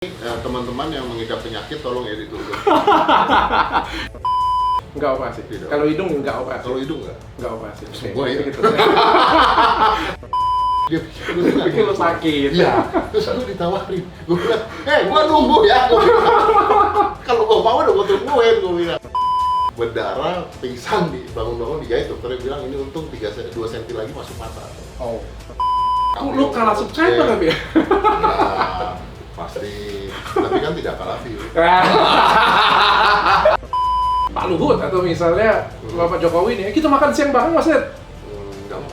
Teman-teman yang mengidap penyakit tolong ya diturunkan. Enggak operasi. Tidak. Kalau hidung enggak operasi. Kalau hidung enggak? Enggak operasi. Semua ya? Gitu. Dia Bikin lu sakit. Iya. Terus aku ditawarin. Gue bilang, gua nunggu ya. Gua bilang. Kalau gua mau udah gua tungguin, gua bilang. Berdarah, pingsan di bangun-bangun dijahit. Dokternya bilang ini untung 2 cm lagi masuk mata. Oh. Lu kalah subscriber kan ya? Nah, pasti. Tapi kan tidak kalah view. Pak Luhut atau misalnya Bapak Jokowi nih, kita makan siang bareng Mas Ned. Enggak mau.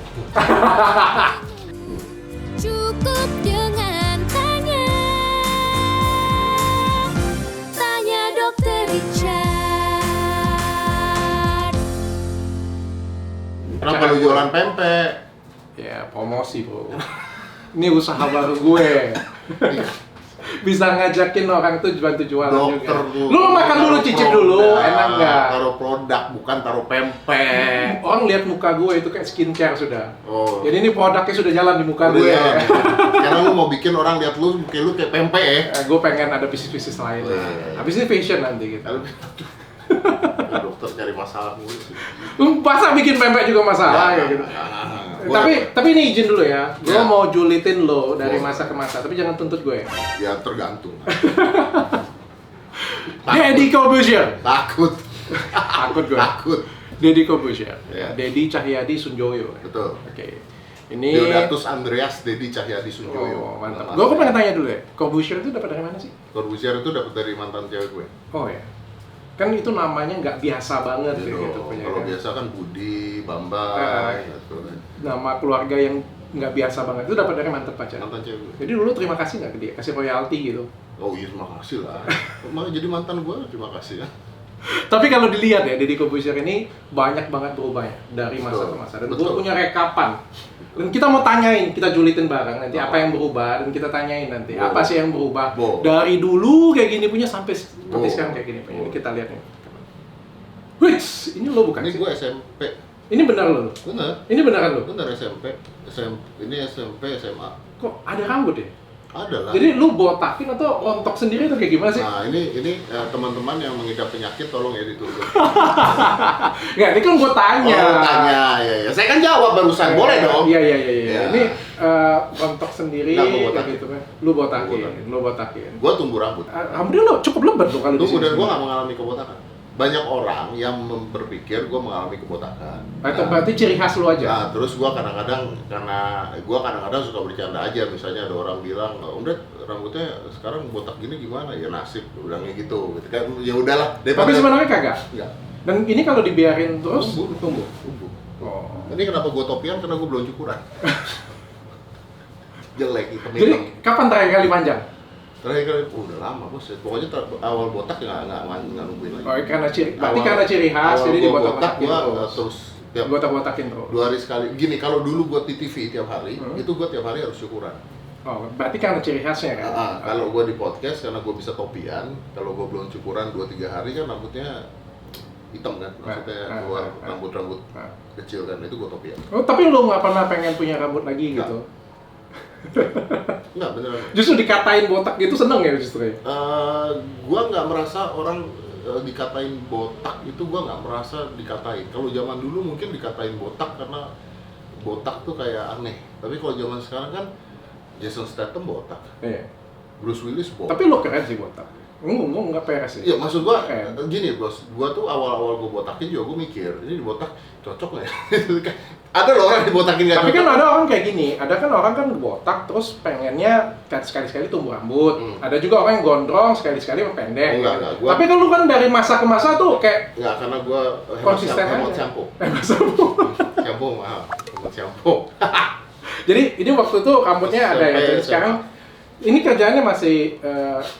Cukup dengan tanya Dokter Richard. Kenapa lu jualan pempek? Ya, promosi bro. Ini usaha baru gue. Bisa ngajakin orang tuh jualan juga. Lu makan dulu, cicip dulu, enak nggak? Taruh produk, bukan taruh pempek. Orang lihat muka gue itu kayak skincare sudah. Oh. Jadi ini produknya sudah jalan di muka Udah gue. jalan. Karena lu mau bikin orang lihat lu kayak pempek ya. Gue pengen ada bisnis-bisnis lain. Habis ini fashion nanti gitu. Dokter cari masalah mulu sih. Masa bikin pempek juga masalah kayak gitu. Tapi ini izin dulu ya. Gue Ya. mau julitin lo dari Boleh. masa ke masa, tapi jangan tuntut gue. Ya tergantung. Deddy Corbuzier. Takut. Takut gue. Takut. Deddy Corbuzier. Ya. Deddy Cahyadi Sunjoyo. Betul. Oke. Ini Deodatus Andreas Dedi Cahyadi Sunjoyo. Oh, mantap. Gue pengen tanya dulu ya. Corbuzier itu dapat dari mana sih? Corbuzier itu dapat dari mantan cewek gue. Oh ya. Kan itu namanya nggak biasa banget Gitu. gitu punya. Kalau kan. biasa kan Budi, Bambang, gitu. Nama keluarga yang nggak biasa banget itu dapat dari mantan pacar. Mantan cewek gue. Jadi dulu terima kasih nggak ke dia? Kasih royalti gitu. Oh iya, terima kasih lah. Malah jadi mantan gue, terima kasih ya. Tapi kalau dilihat ya, Deddy Corbuzier ini banyak banget berubahnya dari masa Betul. ke masa. Dan gue Betul. punya rekapan. Dan kita mau tanyain, kita julitin bareng nanti apa yang berubah dan kita tanyain nanti Wow. apa sih yang berubah Wow. dari dulu kayak gini punya sampai Wow. sekarang kayak gini punya. Ini Wow. kita lihat nih. Wih, ini lo bukan Ini sih? gue SMP. Ini benar lo? Bener. Ini beneran lo? Bener SMP. Ini SMP, SMA. Kok ada rambut ya? Ada lah. Jadi lu botakin atau rontok sendiri atau kayak gimana sih? Nah ini teman-teman yang mengidap penyakit tolong ya diturunkan. Nggak, ini kan gue tanya. Oh, tanya, ya. Saya kan jawab barusan, boleh dong. Iya. Iya. Ini rontok sendiri, Nggak, gua botakin. kayak gitu kan. Lu botakin. Gue tumbuh rambut. Alhamdulillah lo cukup lebat tuh kalau di Tunggu, sini. dan gue nggak mengalami kebotakan. Banyak orang yang berpikir gue mengalami kebotakan. Atau berarti ciri khas lu aja. Nah, terus gue kadang-kadang suka bercanda aja. Misalnya ada orang bilang, Om Ded, rambutnya sekarang botak gini gimana? Ya nasib, bilangnya gitu. Kan ya udahlah. Tapi sebenarnya kagak. Enggak. Dan ini kalau dibiarin terus Tumbuh. Oh. Ini kenapa gue topian? Karena gue belum cukuran. Jelek, hitam. Jadi kapan terakhir kali panjang? Terakhir kali, udah lama bos. Pokoknya awal botak ya nggak nungguin lagi. Oh, karena ciri khas, jadi botak dibotak-botakin gua terus. terus tiap Botak-botakin terus. 2 hari sekali. Gini, kalau dulu gua di TV tiap hari, itu gua tiap hari harus syukuran. Oh, berarti karena ciri khasnya kan? Kalau gua di podcast karena gua bisa topian, kalau gua belum syukuran 2-3 hari kan rambutnya hitam kan, maksudnya keluar rambut-rambut kecil kan, itu gua topian. Oh, tapi lu nggak pernah pengen punya rambut lagi Nggak. gitu? Enggak, beneran. Justru dikatain botak gitu seneng ya justru ya? Gua nggak merasa orang dikatain botak itu, gua nggak merasa dikatain. Kalau zaman dulu mungkin dikatain botak karena botak tuh kayak aneh. Tapi kalau zaman sekarang kan Jason Statham botak, Iya. Bruce Willis botak. Tapi lo keren sih botak. Nggak peres sih. Iya, maksud gua Keren. gini bos, gua tuh awal-awal gua botakin juga gua mikir, ini dibotak cocok nggak ya? Ada loh orang dibotakin nggak Tapi cocok. kan ada orang kayak gini, ada kan orang kan botak terus pengennya sekali-sekali tumbuh rambut. Ada juga orang yang gondrong sekali-sekali pendek. Enggak, gua- Tapi kan lu kan dari masa ke masa tuh kayak Nggak, karena gua konsisten hemat aja. shampoo. Shampoo mahal, hemat shampoo. Jadi ini waktu itu rambutnya ada ya. Jadi SMP. sekarang ini kerjaannya masih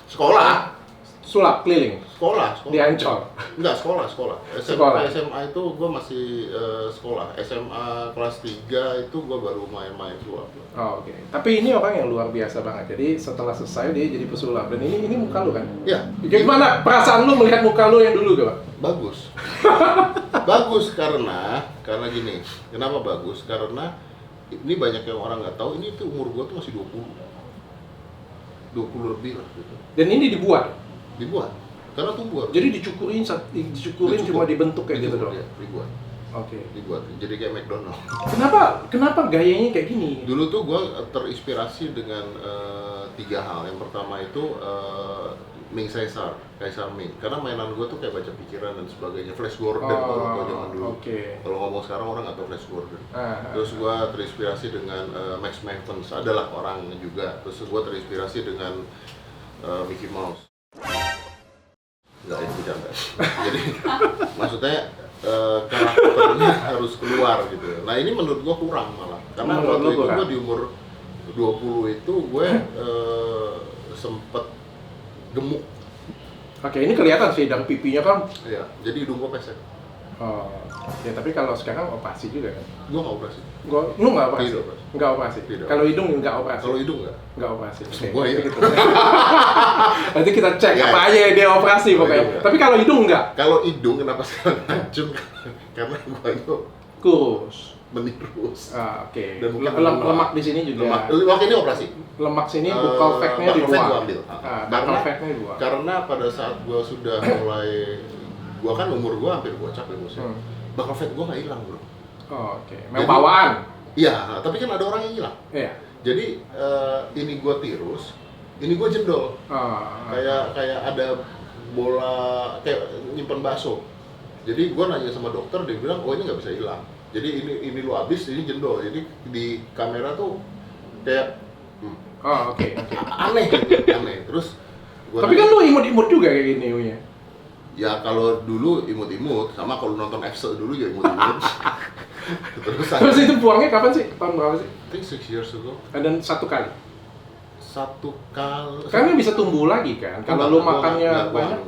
Sekolah. sulap keliling Sekolah. di Ancol. Enggak, sekolah. Sekolah. SMA itu gue masih sekolah. SMA kelas 3 itu gue baru main-main sulap. Oh, oke. Tapi ini orang yang luar biasa banget. Jadi setelah selesai dia jadi pesulap. Dan ini muka lu kan? Ya. Gimana perasaan lu melihat muka lu yang dulu gak? Bagus. Bagus karena gini. Kenapa bagus? Karena ini banyak yang orang nggak tahu, ini tuh umur gue tuh masih 20. 20 lebih lah gitu. Dan ini dibuat? Dibuat, karena tumbuh. Jadi dicukurin cuma dibentuk kayak gitu dong? Ya, dibuat. Oke. Dibuat, jadi kayak McDonald. Kenapa gayanya kayak gini? Dulu tuh gue terinspirasi dengan 3 hal. Yang pertama itu Ming Kaisar Ming. Karena mainan gue tuh kayak baca pikiran dan sebagainya. Flash Gordon kalau zaman dulu. Okay. Kalau ngomong sekarang orang nggak tahu Flash Gordon. Terus gue terinspirasi dengan Max Mavericks, adalah orang juga. Terus gue terinspirasi dengan Mickey Mouse. Nggak, itu bercanda. Jadi maksudnya karakternya harus keluar gitu. Nah ini menurut gue kurang malah. Karena waktu itu gue di umur 20 itu gue sempet gemuk. Oke, ini kelihatan sih dari pipinya kan. Iya, jadi hidung gue pesek. Oh, ya tapi kalau sekarang operasi juga kan? Gue nggak operasi. Lu nggak operasi? Tidak operasi. Nggak operasi? Tidak. Kalau hidung nggak operasi? Kalau hidung nggak? Nggak operasi. Semua ya. Gitu. Nanti kita cek Ya. apa aja yang dia operasi pokoknya. Iya. Tapi kalau hidung nggak? Kalau hidung kenapa sekarang hancur? Karena gue itu Kurus. menirus. Oke. Dan mungkin Lemak di sini juga. Lemak ini operasi. Lemak sini buccal fat-nya buccal fat dibuang. gua ambil. Buccal fat-nya dibuang. Karena pada saat gue sudah mulai, gue kan umur gue hampir gocap ya bos. Buccal fat gue nggak hilang bro. Oh, oke. Memang bawaan. Iya, tapi kan ada orang yang hilang. Iya. Jadi ini gue tirus, ini gue jendol. Kayak ada bola, kayak nyimpen bakso. Jadi gue nanya sama dokter, dia bilang, oh ini nggak bisa hilang. Jadi ini lu habis, ini jendol. Jadi di kamera tuh kayak Oh, oke. aneh gitu, aneh. Terus gua Tapi kan lu imut-imut juga kayak gini punya. ya kalau dulu imut-imut, sama kalau nonton FC dulu ya imut-imut. Terus itu buangnya kapan sih? Tahun berapa sih? I think 6 years ago. Dan satu kali. Satu kali. Karena bisa tumbuh lagi kan. Kalau lu makannya banyak,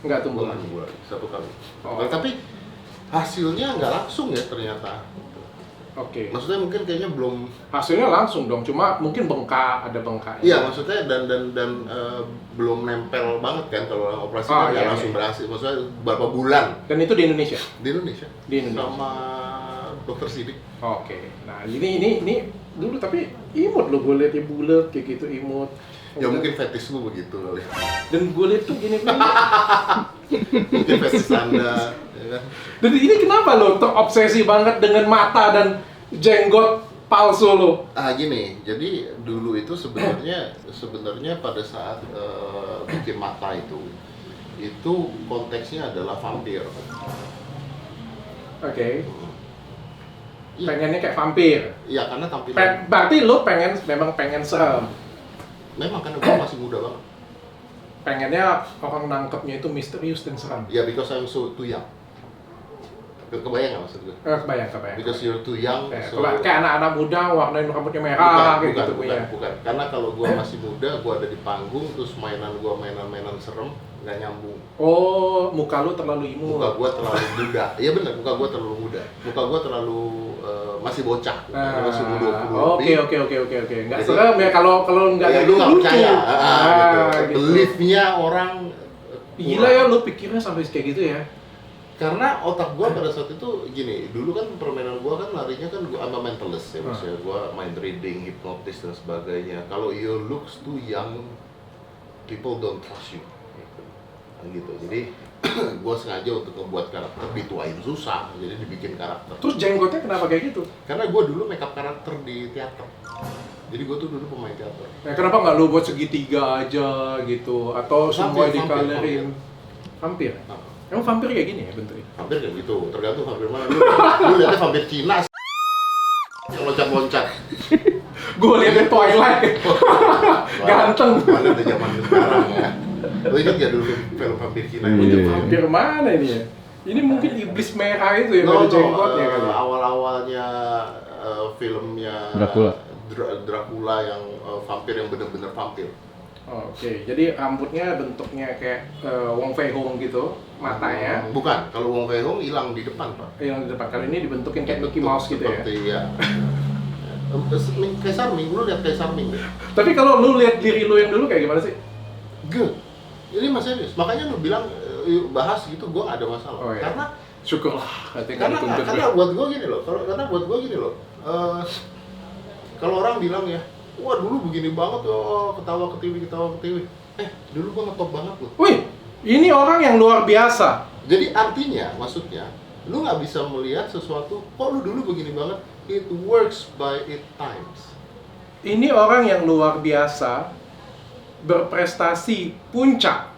nggak tumbuh Gua lagi. nunggu lagi. Satu kali. Oh. Nah, tapi hasilnya nggak langsung ya ternyata. Oke. Maksudnya mungkin kayaknya belum. Hasilnya langsung dong, cuma mungkin ada bengkaknya. Iya, maksudnya dan belum nempel banget kan kalau orang operasi kan nggak langsung berhasil. Maksudnya berapa bulan? Dan itu di Indonesia. Di Indonesia. Di Indonesia. Sama dokter Sidik. Oke. Nah, ini dulu tapi imut lo, gue liat ya bulat kayak gitu imut. Ya mungkin fetish lu begitu kali. Dan gue liat tuh gini. Mungkin fetish Anda, ya kan? Dan ini kenapa lo terobsesi banget dengan mata dan jenggot palsu lo? Gini, jadi dulu itu sebenarnya pada saat bikin mata itu konteksnya adalah vampir. Oke. Iya. Pengennya kayak vampir. Iya, karena tampilan. Berarti lo memang pengen serem. Memang kan gue masih muda banget. Pengennya orang nangkepnya itu misterius dan serem. Ya, because I'm so too young. Kebayang nggak maksud gue? Kebayang. Because you're too young. So... Kayak anak-anak muda warnain rambutnya merah gitu punya. Bukan. Karena kalau gue masih muda, gue ada di panggung, terus mainan serem, nggak nyambung. Oh, muka lu terlalu imut. Muka gue terlalu muda. Iya benar, muka gue terlalu muda. Muka gue terlalu masih bocah. Masih umur 20 lebih. Oke. Nggak serem ya kalau nggak ya, ada lu nggak lucu. percaya. Gitu. Belief-nya orang Gila ya, lu pikirnya sampai kayak gitu ya? Karena otak gua pada saat itu gini, dulu kan permainan gua kan larinya kan gua sama mentalist ya, maksudnya gua mind reading, hipnotis dan sebagainya. Kalau you looks too young, people don't trust you. Gitu. Jadi gua sengaja untuk membuat karakter dituain susah, jadi dibikin karakter. Terus jenggotnya kenapa kayak gitu? Karena gua dulu makeup karakter di teater. Jadi gua tuh dulu pemain teater. Nah, kenapa nggak lu buat segitiga aja gitu? Atau semua dikalerin? Vampir? Emang vampir kayak gini ya bentuknya? Vampir kayak gitu, tergantung vampir mana. Lu lihatnya vampir Cina yang loncat-loncat. Gue liatnya Twilight. Ganteng. Mana ada zaman sekarang ya. Lu ingat gak dulu film vampir Cina? Itu vampir mana ini ya? Ini mungkin iblis merah itu yang ada jenggotnya kali. Awal-awalnya filmnya Dracula yang vampir yang benar-benar vampir. Oke, jadi rambutnya bentuknya kayak Wong Fei Hung gitu, matanya. Bukan, kalau Wong Fei Hung hilang di depan, Pak. Yang di depan, kali ini dibentukin kayak Mickey Mouse gitu ya? Seperti ya. Kaisar Ming, lu lihat Kaisar Ming deh. Tapi kalau lu lihat diri lu yang dulu kayak gimana sih? Good. Ini mas serius, makanya lu bilang bahas gitu, gua nggak ada masalah. Oh, iya. Karena syukurlah, karena buat gua gini loh, kalau orang bilang ya, wah dulu begini banget, oh ketawa ke TV, dulu gua ngetop banget loh. Wih, ini orang yang luar biasa. Jadi artinya, maksudnya, lu nggak bisa melihat sesuatu, kok lu dulu begini banget, it works by its times. Ini orang yang luar biasa, berprestasi puncak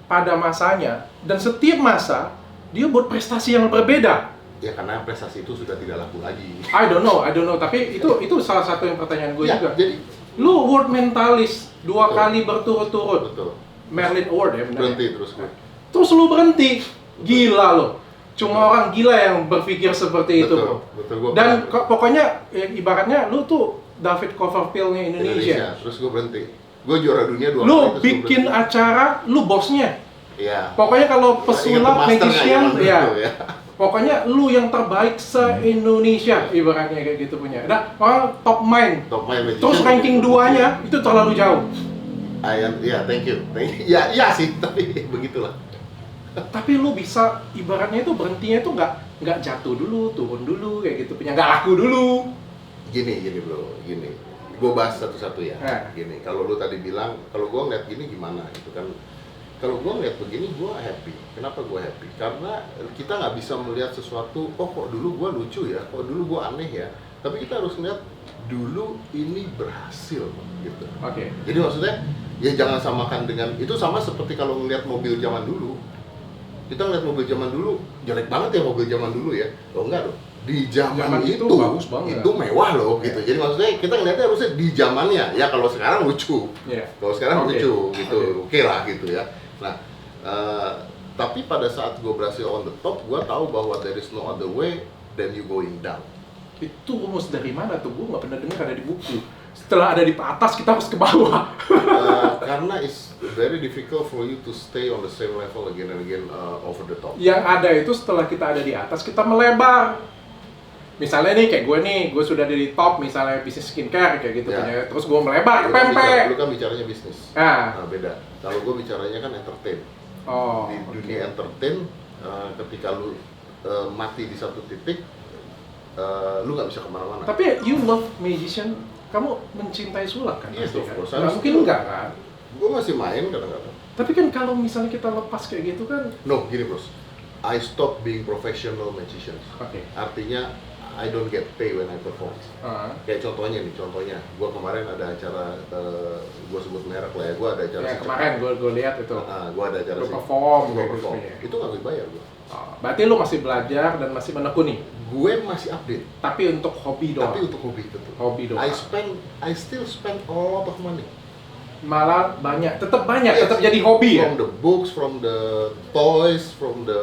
pada masanya, dan setiap masa dia buat prestasi yang berbeda. Ya karena prestasi itu sudah tidak laku lagi. I don't know, tapi itu salah satu yang pertanyaan gue Ya, juga. jadi Lu world mentalist 2 Betul. kali berturut-turut. betul. Merlin Award ya benar. Berhenti terus gue. Terus lu berhenti. Gila lo. Cuma orang gila yang berpikir seperti itu, bro. Betul, gua Dan pernah- pokoknya ya, ibaratnya lu tuh David Copperfield-nya Indonesia. Terus gue berhenti. Gue juara dunia 2 kali. Lu terus gua bikin berhenti. acara, lu bosnya. Iya. Pokoknya kalau pesulap, Ingat tuh masternya magician, zaman ya. dulu, ya. Pokoknya lu yang terbaik se-Indonesia, ibaratnya kayak gitu punya. Nah, orang top mind. Top main magician. Terus ranking 2-nya itu terlalu jauh. Ya, thank you. Ya sih, tapi begitulah. Tapi lu bisa, ibaratnya itu berhentinya itu nggak jatuh dulu, turun dulu, kayak gitu punya. Nggak laku dulu. Gini bro, gini. Gue bahas satu-satu ya. Gini, kalau lu tadi bilang, kalau gue ngeliat gini gimana gitu kan. Kalau gue ngeliat begini, gue happy. Kenapa gue happy? Karena kita nggak bisa melihat sesuatu, oh kok dulu gue lucu ya, kok dulu gue aneh ya. Tapi kita harus lihat dulu ini berhasil, gitu. Oke. Jadi maksudnya, ya jangan samakan dengan, itu sama seperti kalau ngeliat mobil zaman dulu. Kita ngeliat mobil zaman dulu, jelek banget ya mobil zaman dulu ya. Oh enggak loh, di zaman itu bagus banget. itu mewah loh gitu. Jadi maksudnya kita ngeliatnya harusnya di zamannya. Ya kalau sekarang lucu, Iya. kalau sekarang Oke. lucu gitu, oke lah gitu ya. Nah, tapi pada saat gue berhasil on the top, gue tahu bahwa there is no other way than you going down. Itu rumus dari mana tuh? Gue nggak pernah dengar, ada di buku. Setelah ada di atas, kita harus ke bawah. Karena it's very difficult for you to stay on the same level again and again over the top. Yang ada itu setelah kita ada di atas, kita melebar. Misalnya nih, kayak gue sudah di top, misalnya bisnis skincare, kayak gitu Ya. punya. Terus gue melebar ke Lu kan pempek. bicaranya bisnis. Nah. Nah, beda. Kalau gue bicaranya kan entertain. Oh, Di dunia entertain, ketika lu mati di satu titik, lu nggak bisa kemana-mana. Tapi you love magician, kamu mencintai sulap kan? Yes, pasti of kan? course. Nggak Harus mungkin itu. enggak kan? Gue masih main kadang-kadang. Tapi kan kalau misalnya kita lepas kayak gitu kan, No, gini bros. I stop being professional magician. oke. Artinya, I don't get pay when I perform. Ah. Kayak contohnya, gue kemarin ada acara, gue sebut merek lah ya, gue ada acara Ya si kemarin Cepat. gue lihat itu. Gue ada acara Lu si- perform, gua kayak gitu perform. ya. Itu nggak dibayar gue. Oh, berarti lu masih belajar dan masih menekuni. Gue masih update, Tapi untuk hobi doang. tapi untuk hobi tentu. Hobi doang. I still spend a lot of money. Malah banyak, tetap banyak, Yes. tetap jadi hobi ya. From the books, from the toys, from the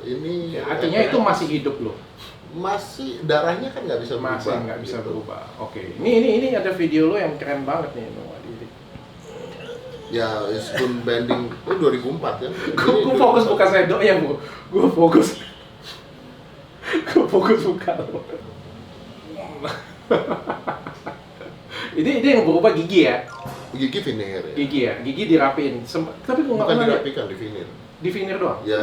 ini. Ya, artinya itu masih hidup lo. masih darahnya kan nggak bisa berubah. Masih nggak bisa gitu. berubah. Oke. Ini ada video lo yang keren banget nih, Noah. Ya, spoon bending itu 2004 kan. Gue fokus buka sendok ya, Bu. Gue fokus. Gue fokus buka lo. Ini yang berubah gigi ya? Gigi veneer ya. Gigi ya? Gigi dirapiin. Tapi gue nggak Bukan pernah lihat. dirapikan, di veneer. Di veneer doang? Ya,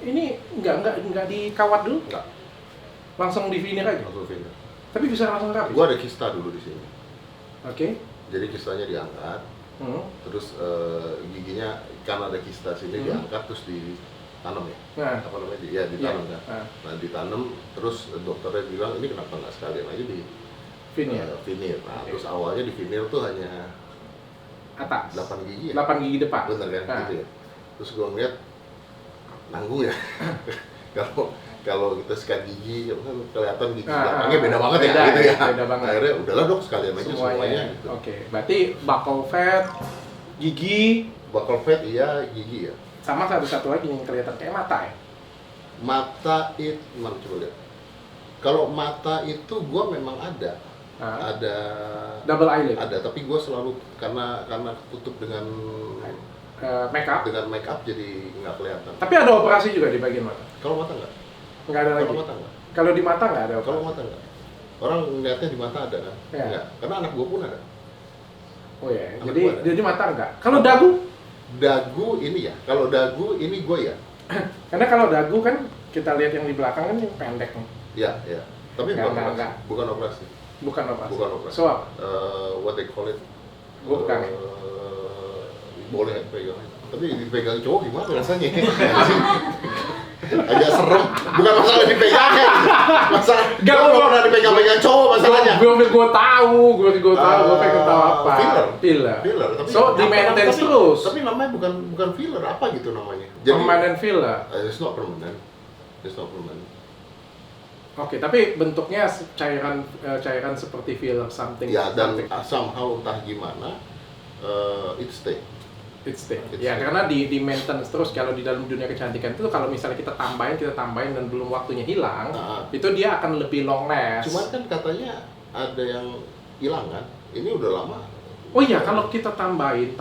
ini nggak dikawat dulu? Enggak, Langsung di veneer aja? langsung veneer. Tapi bisa langsung rapi? Gua ada kista dulu di sini. Oke. Jadi kistanya diangkat, terus giginya karena ada kista sini diangkat terus ditanam ya. Nah. Apa namanya? Ya ditanam Iya. kan. Nah ditanam terus dokternya bilang ini kenapa nggak sekalian aja di Veneer. veneer. Nah Oke. terus awalnya di veneer tuh hanya Atas. 8 gigi ya. 8 gigi depan. Bener kan? Nah. Gitu ya. Terus gua ngeliat nanggung ya. Kalau kita sikat gigi, kan kelihatan gigi belakangnya beda banget beda, ya, gitu ya. beda banget. Akhirnya udahlah dok sekalian aja semuanya. Gitu. Oke. Berarti buccal fat, gigi, Buccal fat iya, gigi ya. sama satu lagi yang kelihatan kayak mata ya. Mata itu, mana coba lihat. Kalau mata itu gua memang ada, ada Double eyelid. ada, tapi gua selalu karena tutup dengan Make up. jadi nggak kelihatan. Tapi ada operasi juga di bagian mata. Kalau mata nggak? Nggak ada lagi. Kalau mata nggak? Kalau di mata nggak ada Kalau operasi. mata nggak? Orang ngeliatnya di mata ada kan? Iya. Nggak. Karena anak gua pun ada. Oh ya. Anak Jadi gua ada. jadi mata nggak. Kalau dagu? Dagu ini ya. Kalau dagu ini gua ya. Karena kalau dagu kan kita lihat yang di belakang kan yang pendek nih. Ya, ya. Tapi Nggak, bukan nggak, operasi. nggak. Bukan operasi. Bukan operasi. Bukan operasi. So apa? What they call it? Bukan. Boleh pegang. Tapi dipegang cowok gimana rasanya? Agak serem. Bukan masalah dipegangnya. Masalah Gak, gue pernah dipegang-pegang cowok masalahnya. Gue tahu, gue pengen tahu apa. Filler. Tapi So di maintenance terus. Tapi namanya bukan filler, apa gitu namanya? Permanent filler. It's not permanent. It's not permanent. Oke, tapi bentuknya cairan seperti filler something. Ya, dan something. somehow entah gimana, it stay. It's stay. It's Ya stay. karena di maintenance terus kalau di dalam dunia kecantikan itu kalau misalnya kita tambahin dan belum waktunya hilang, itu dia akan lebih long last. Cuman kan katanya ada yang hilang kan? Ini udah lama. Oh iya, kalau kita tambahin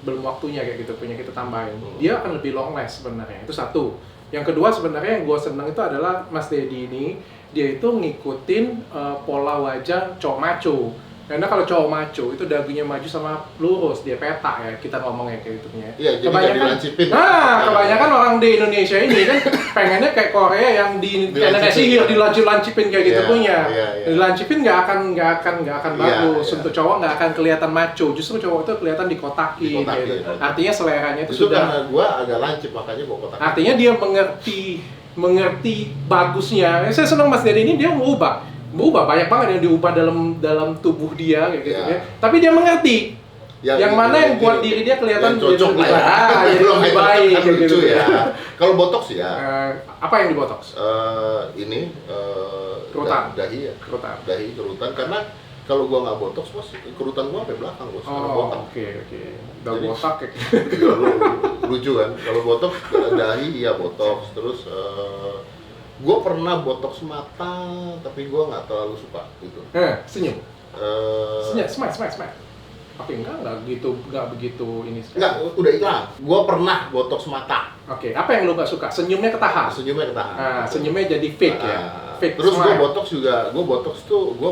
belum waktunya kayak gitu punya kita tambahin, dia akan lebih long last sebenarnya. Itu satu. Yang kedua sebenarnya yang gue seneng itu adalah Mas Dedi ini dia itu ngikutin pola wajah cowok maco. Karena kalau cowok maco itu dagunya maju sama lurus, dia peta ya kita ngomongnya kayak gitu ya. Iya, jadi nggak dilancipin. Kebanyakan orang di Indonesia ini kan pengennya kayak Korea yang di kayak sihir dilancipin kayak gitu punya. Dilancipin nggak akan bagus. Untuk cowok nggak akan kelihatan maco, justru cowok itu kelihatan dikotakin. Gitu. Artinya seleranya itu sudah. Karena gua agak lancip makanya gua kotak. Artinya dia mengerti bagusnya. Saya senang Mas Dedi ini dia berubah banyak banget yang diubah dalam tubuh dia kayak gitu ya. Tapi dia mengerti yang mana yang buat diri dia kelihatan cocok lah ya. Jadi lebih baik kan gitu lucu ya. Kalau botox ya. Apa yang di botox? Ini Kerutan. Dahi ya. Kerutan. Dahi kerutan karena kalau gua nggak botox bos kerutan gua sampai belakang bos. Oke. Udah Jadi, botak kayak lucu kan. Kalau botox dahi ya botox terus gue pernah botox mata, tapi gue nggak terlalu suka gitu. Senyum. Smile. Oke, enggak begitu ini. Enggak, udah hilang. Gue pernah botox mata. Oke, apa yang lu nggak suka? Senyumnya ketahan. Senyumnya ketahan. Senyumnya jadi fake ya. Fake terus gue smile.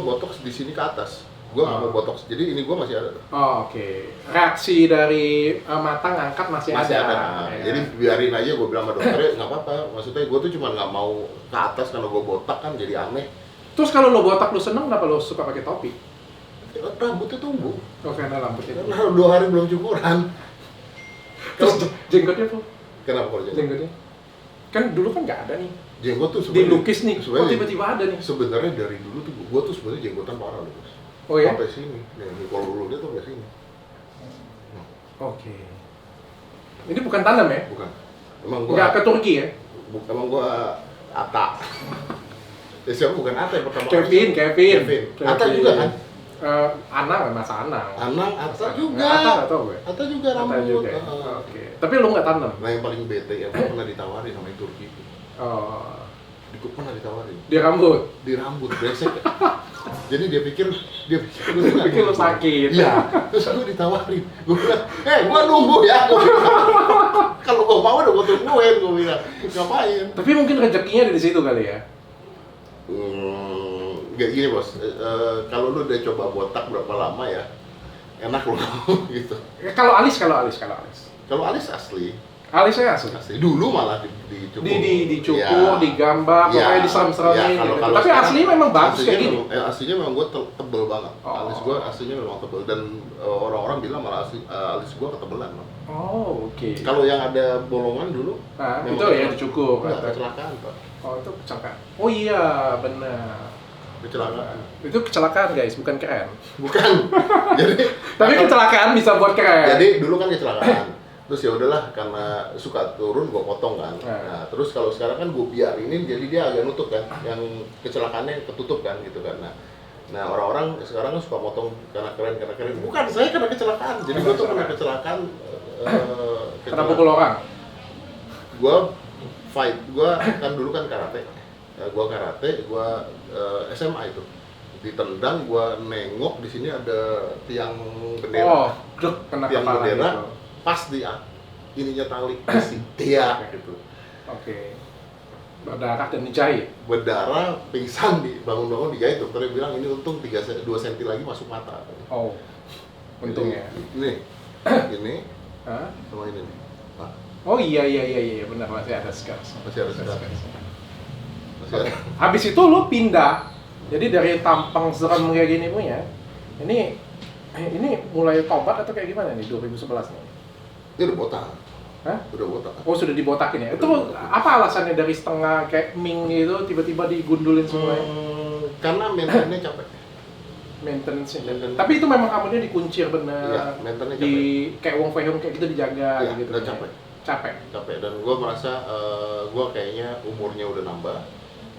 botox di sini ke atas. Gue nggak mau botox, jadi ini gue masih ada. Oke. Reaksi dari mata ngangkat masih ada. Ya. Jadi biarin aja, gue bilang sama dokternya nggak apa-apa. Maksudnya gue tuh cuma nggak mau ke atas karena gue botak kan jadi aneh. Terus kalau lo botak lu seneng, kenapa lo suka pakai topi? Rambutnya tumbuh. Oh, karena rambutnya. Karena 2 hari belum cukuran. Terus jenggotnya tuh? Kenapa kalau Jenggotnya? Kan dulu kan nggak ada nih. Jenggot tuh sebenarnya dilukis nih. Oh, tiba-tiba ada nih. Sebenarnya dari dulu tuh gue tuh sebenarnya jenggotan parah loh. Oh ya? Sampai sini. Nih, kalau dulu dia tuh sampai sini. Oke. Ini bukan tanam ya? Bukan. Emang gua nggak ke Turki ya? Emang gua Ata. Ya siapa bukan Ata yang pertama? Kevin. Ata juga kan? Anang, Mas Anang. Ata juga. Ata nggak tahu gue. Ata juga rambut. Ata juga. Oke. Tapi lu nggak tanam? Nah yang paling bete ya, gua pernah ditawarin sama yang Turki. Oh. Gua pernah ditawarin. Di rambut? Di rambut, brengsek. Jadi dia pikir lu sakit. Iya. Terus gua ditawarin. Gua bilang, gua nunggu ya. Gua bilang, kalau gua mau udah gua tungguin, gua bilang. Ngapain? Tapi mungkin rezekinya di situ kali ya. Gak gini bos, kalau lu udah coba botak berapa lama ya, enak loh gitu. Kalau alis. Kalau alis asli. Alisnya asli. Dulu malah dicukur. Dicukur, digambar, pokoknya diserem-seremin gitu. Tapi aslinya memang bagus kayak gini. Aslinya memang gue tebel banget. Alis gue aslinya memang tebel dan orang-orang bilang malah alis gue ketebelan. Oh, oke. Kalau yang ada bolongan dulu, itu ya dicukur. Kecelakaan Pak. Oh, itu kecelakaan. Oh iya, benar. Kecelakaan. Itu kecelakaan guys, bukan keren. Bukan. Jadi. Tapi kecelakaan bisa buat keren. Jadi dulu kan kecelakaan. Terus ya udahlah karena suka turun gue potong kan. Nah terus kalau sekarang kan gue biarinin jadi dia agak nutup kan, yang kecelakaannya ketutup kan gitu kan. Nah orang-orang sekarang kan suka potong karena keren. Bukan, saya karena kecelakaan. Jadi gue tuh pernah kecelakaan. Karena pukul orang. Gue fight, gue kan dulu kan karate. Gue SMA itu ditendang, gue nengok di sini ada tiang bendera. Oh, kena tiang kepala bendera. gitu. Pas dia ininya tali isi dia gitu. Oke. Berdarah dan dijahit. Berdarah, pingsan, bangun-bangun dijahit. Dokternya bilang ini untung 2 cm lagi masuk mata. Oh. Untungnya. Ini Hah? sama ini nih. Nah, oh iya benar masih ada scars. masih ada. Habis itu lu pindah Jadi dari tampang serem kayak gini punya, ini mulai tobat atau kayak gimana nih 2011 nih? Dia udah botak. Hah? Udah botak. Oh sudah dibotakin ya? Itu apa alasannya dari setengah kayak Ming gitu tiba-tiba digundulin semuanya? Karena maintenance capek. Maintenance. Tapi itu memang rambutnya dikuncir bener. Iya, maintenance Di kayak Wong Fei Hung kayak gitu dijaga Iya, gitu. udah capek. Capek. Dan gue merasa gue kayaknya umurnya udah nambah.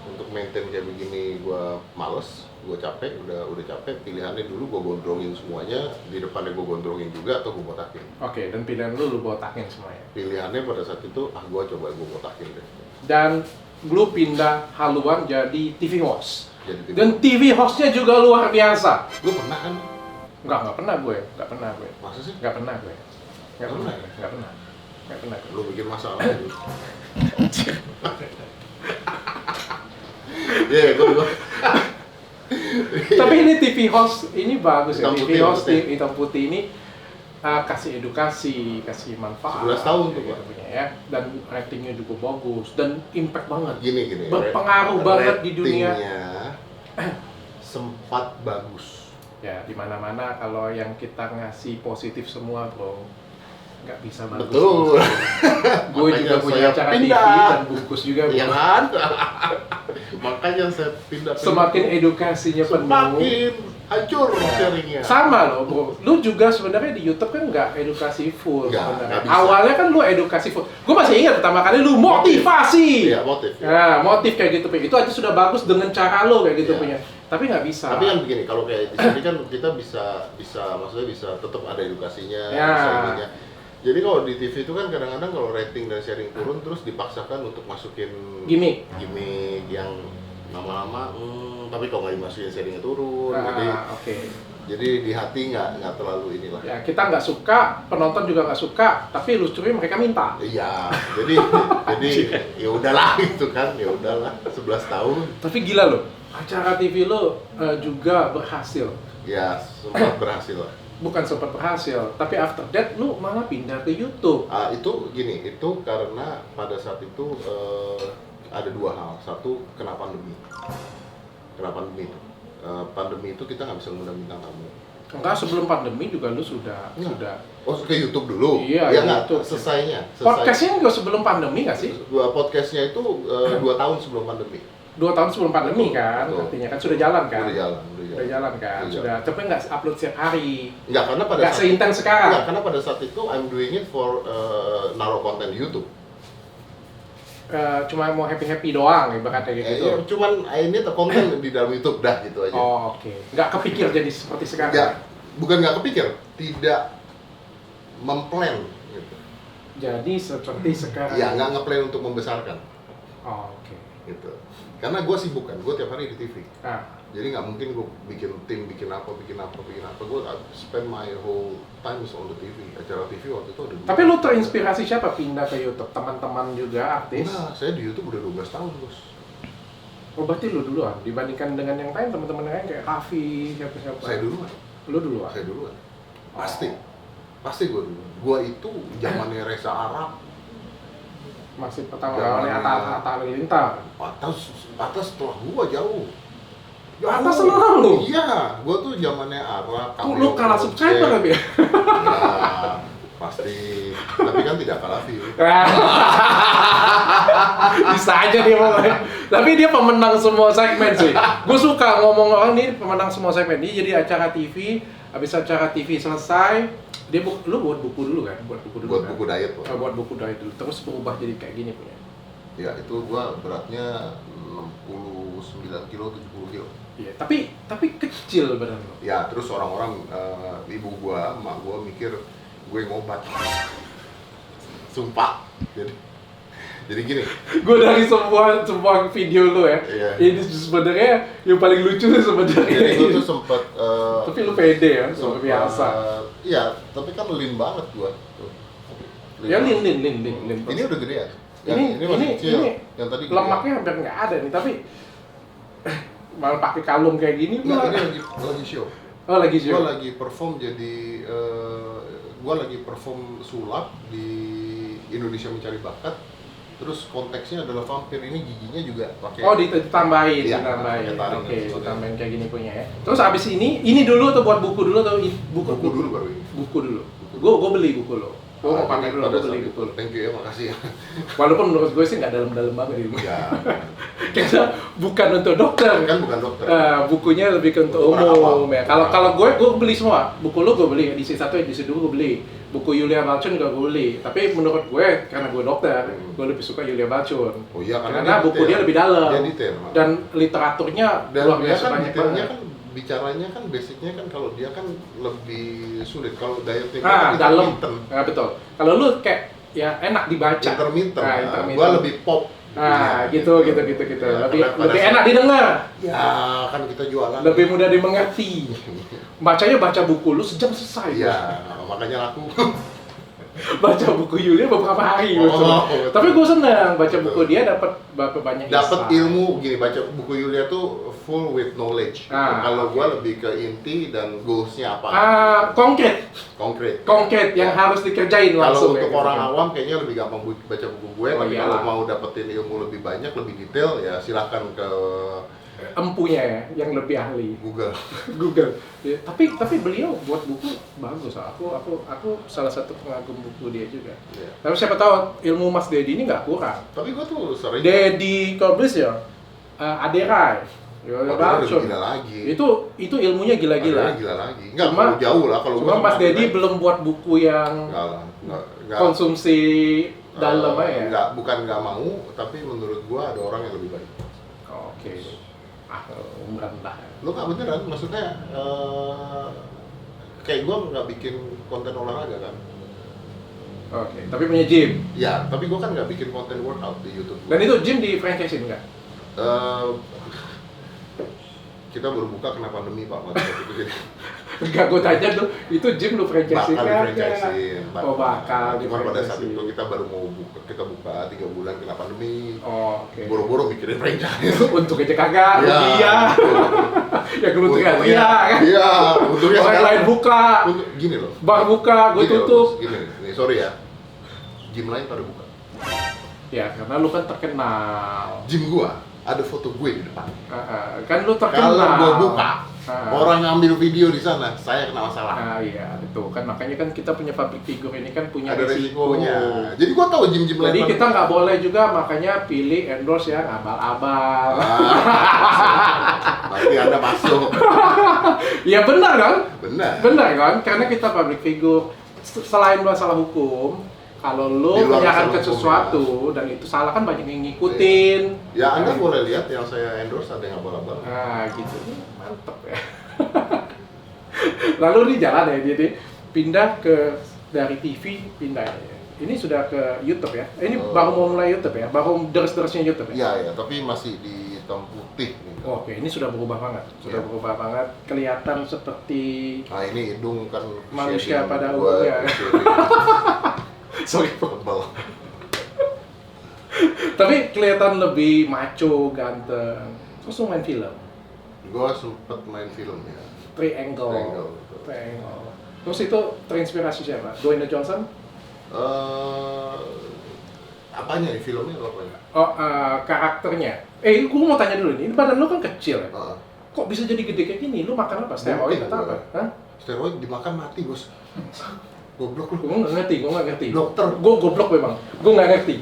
Untuk maintain kayak begini gue males, gue capek, udah capek. Pilihannya dulu gue gondrongin semuanya, di depannya gue gondrongin juga atau gue botakin. Oke, dan pilihan lu botakin semuanya. Pilihannya pada saat itu gue coba gue botakin deh. Dan lu pindah haluan jadi TV host. Jadi Dan TV hostnya juga luar biasa. lu pernah kan? Nggak pernah gue. Masa sih? Nggak pernah gue. Nggak pernah? Nggak pernah. Lu bikin masalah dulu. Iya, gue. Tapi ini TV host ini bagus ya. Hitam TV putih, host putih. di hitam putih ini kasih edukasi, kasih manfaat. 11 tahun tuh, gitu Pak. punya ya. Dan ratingnya juga bagus dan impact banget. Gini. Berpengaruh banget di dunia. Ratingnya sempat bagus. Ya, di mana-mana kalau yang kita ngasih positif semua, bro, nggak bisa bagus. Betul. Gue Makanya juga punya saya acara TV pindah. dan bungkus juga, bro. Iya kan? Makanya saya pindah. Semakin edukasinya penuh. semakin hancur sharingnya. Sama loh, bro. Lu juga sebenarnya di YouTube kan nggak edukasi full Nggak sebenarnya. bisa. Awalnya kan lu edukasi full. Gue masih ingat pertama kali lu motivasi. Iya, motif. Nah, motif kayak gitu, itu aja sudah bagus dengan cara lo kayak gitu Iya. punya. Tapi nggak bisa. Tapi kan begini, kalau kayak di sini kan kita bisa maksudnya bisa tetap ada edukasinya, Ya. bisa ininya. Jadi kalau di TV itu kan kadang-kadang kalau rating dan sharing turun terus dipaksakan untuk masukin Gimmick. yang lama-lama, tapi kalau nggak dimasukin sharingnya turun, jadi Oke. jadi di hati nggak terlalu inilah. Ya, kita nggak suka, penonton juga nggak suka, tapi lucunya mereka minta. Iya, jadi ya udahlah gitu kan, ya udahlah 11 tahun. Tapi gila loh, acara TV lo juga berhasil. Ya sempat berhasil lah. Bukan sempat berhasil, tapi after that lu malah pindah ke YouTube. Itu gini, itu karena pada saat itu ada dua hal. Satu, kena pandemi. Pandemi itu kita nggak bisa ngundang bintang tamu. Enggak, sebelum pandemi juga lu sudah. Oh, ke YouTube dulu? Iya, ya nggak, YouTube. selesai. Podcastnya juga sebelum pandemi nggak sih? Podcastnya itu 2 tahun sebelum pandemi. 2 tahun sebelum pandemi Betul, kan, betul. artinya kan sudah jalan kan? Udah jalan. Udah jalan kan, Udah sudah. Tapi nggak upload setiap hari. Nggak, karena pada Nggak seintens sekarang. Nggak, karena pada saat itu I'm doing it for naruh konten di YouTube. Cuma mau happy doang, ibaratnya kayak gitu. Cuman ini tuh konten di dalam YouTube dah gitu aja. Oh, oke. Nggak kepikir jadi seperti sekarang. Nggak, bukan nggak kepikir, tidak memplan gitu. Jadi seperti sekarang. Ya nggak ngeplan untuk membesarkan Oh, oke. gitu. Karena gue sibuk kan, gue tiap hari di TV. Ah, Jadi nggak mungkin gue bikin tim, bikin apa. Gue spend my whole time is on the TV. Acara TV waktu itu ada 2. tapi lu terinspirasi siapa pindah ke YouTube? Teman-teman juga artis? Nah, saya di YouTube udah 12 tahun, Bos. Oh, berarti lu duluan dibandingkan dengan yang lain, teman-teman yang lain kayak Raffi, siapa-siapa? Saya duluan. Lu duluan? Saya duluan. Pasti gue duluan. Gue itu zamannya Reza Arab. Masih pertama Zamannya- kali Atta Halilintar. Atas setelah gua jauh. Atas setelah lu? Iya, gua tuh zamannya Arab. Tuh lu kalah subscriber tapi ya? Ya, pasti. Tapi kan tidak kalah view. Bisa aja dia mau. Tapi dia pemenang semua segmen sih. Gue suka ngomong orang ini pemenang semua segmen. Dia jadi acara TV, habis acara TV selesai, dia lu buat buku dulu kan? Buat buku dulu. Buat kan? buku diet, Pak. Buat buku diet dulu. Terus berubah jadi kayak gini punya. Ya, itu gua beratnya 69 kilo, 70 kilo. Iya, tapi kecil badan lo. Ya, terus orang-orang ibu gua, emak gua mikir gue ngobat. Sumpah. Jadi gini, Gue dari semua video lo ya, Iya. ini sebenarnya yang paling lucu sih sebenarnya. jadi gua tuh sempet Tapi lu pede ya, luar sempet- biasa. Iya, tapi kan lean banget gua. Tuh. Ya banget. lin. Ini udah gede ya? Ini masih kecil. ini Yang tadi gede. lemaknya hampir nggak ada nih, tapi malah pakai kalung kayak gini Nggak, malah. ini lagi show. Oh lagi sih. Gua lagi perform jadi gua lagi perform sulap di Indonesia Mencari Bakat terus konteksnya adalah vampir, ini giginya juga pakai. Oh, ditambahin, Iya, ditambahin. pakai taring Oke, dan sebagainya. ditambahin kayak gini punya ya. Terus abis ini dulu atau buat buku dulu atau Buku dulu baru ini. Buku dulu. Gue beli buku lo. Gue mau pakai dulu, pada gue saat beli itu. buku lo. Thank you ya, makasih ya. Walaupun menurut gue sih nggak dalam-dalam banget ilmu. Ya, Karena bukan untuk dokter. kan bukan dokter. Bukunya lebih ke untuk Untuk orang umum awam. ya. Kalau gue beli semua. Buku lo gue beli, edisi 1, edisi 2 gue beli. Buku Yulia Balchun juga gue beli. Tapi menurut gue, karena gue dokter, gue lebih suka Yulia Balchun. Oh iya, Karena buku detail. dia lebih dalam. Dia detail. Mak. Dan literaturnya Dan luar dia biasa kan banyak detailnya banget. kan bicaranya kan basicnya kan kalau dia kan lebih sulit. Kalau dietnya Dalam. Nah, betul. Kalau lu kayak ya enak dibaca. intermittent. Nah, Nah, intermittent. gua lebih pop. Gitu. Ya, Lebih pada enak didengar. Ya, kan kita jualan. Lebih mudah dimengerti. Bacanya baca buku lu sejam selesai. Iya, makanya laku. Baca buku Yulia beberapa hari. Oh, betul. betul. Tapi gue senang baca Betul. buku dia dapat banyak Dapat insight. ilmu gini, baca buku Yulia tuh full with knowledge. Kalau gua lebih ke inti dan goals-nya apa. Konkret Konkret. yang harus dikerjain Kalau langsung. untuk kayak gitu. orang awam kayaknya lebih gampang baca buku gue, Oh, tapi iyalah. kalau mau dapetin ilmu lebih banyak, lebih detail ya silahkan ke Empunya ya, yang lebih ahli. Google. Google. Ya, tapi beliau buat buku bagus. Aku salah satu pengagum buku dia juga. Ya. Tapi siapa tahu ilmu Mas Dedi ini nggak kurang. Tapi gue tuh sering Dedi Korbis ya, Aderai, Padahal Balchun. lebih gila lagi. Itu ilmunya Padahal gila-gila. gila lagi. Enggak Cuma- perlu jauh lah kalau Cuma gua Mas sama Dedi Andre. belum buat buku yang Enggak lah. Enggak. konsumsi dalam aja ya. Enggak, bukan enggak mau, tapi menurut gua ada orang yang lebih baik. Oke. Merendah. Lo nggak beneran, maksudnya kayak gua nggak bikin konten olahraga kan. Oke. Tapi punya gym. Ya, tapi gua kan nggak bikin konten workout di YouTube. Dan itu gym di franchise nggak? Eh, kita baru buka kena pandemi Pak, waktu itu jadi Enggak, gue tanya tuh, itu gym lu franchise bakal kan? di-franchise-in. Oh, bakal Cuma pada saat di-franchise-in. itu kita baru mau buka, kita buka 3 bulan kena pandemi. Oh, oke. Boro-boro mikirin franchise. Untuk aja kagak, rugi ya. Ya kebetulan Untungnya- iya kan. Iya, untungnya Orang lain buka, Gini loh. bar buka, gue Gini loh, tutup. Bos. Gini nih, sorry ya. Gym lain pada buka. Ya, karena lu kan terkenal. Gym gua ada foto gue di depan. Kan lu terkenal. Kalau gua buka, Ah. orang ngambil video di sana, saya kena masalah. Nah, iya, itu kan makanya kan kita punya public figure ini kan punya Ada resiko. resikonya. Jadi gua tahu gym-gym lain. Jadi pada- kita nggak boleh juga, makanya pilih endorse yang abal-abal. Berarti Anda masuk. Ya benar kan? Benar. Benar kan? Karena kita public figure. Selain masalah hukum, kalau lo Di luar menyarankan masalah hukum, sesuatu dan itu salah kan banyak yang ngikutin. Ya Anda boleh lihat yang saya endorse ada yang abal-abal. Nah gitu, mantep ya. Lalu ini jalan ya, jadi pindah dari TV pindah ya. Ini sudah ke YouTube ya? Ini Oh. baru mau mulai YouTube ya? Baru deres-deresnya YouTube ya? Iya ya, tapi masih di hitam putih nih. Oke, ini sudah berubah banget. Sudah Iya. berubah banget. Kelihatan seperti Nah ini hidung kan Manusia shading pada gua, umumnya. shading sorry. tebal. Tapi kelihatan lebih macho, ganteng. Terus lu main film? Gua sempet main film ya. Triangle. Triangle, betul. Triangle. Terus itu terinspirasi siapa? Dwayne Johnson? Apanya nih filmnya atau apanya? Oh, karakternya. Gue mau tanya dulu nih. Ini badan lu kan kecil ya? Heeh. Kok bisa jadi gede kayak gini? Lu makan apa? Steroid Mungkin atau apa? gua. Hah? Steroid dimakan mati bos. Goblok lu. Gue nggak ngerti. Dokter. Gue goblok memang. Gue nggak ngerti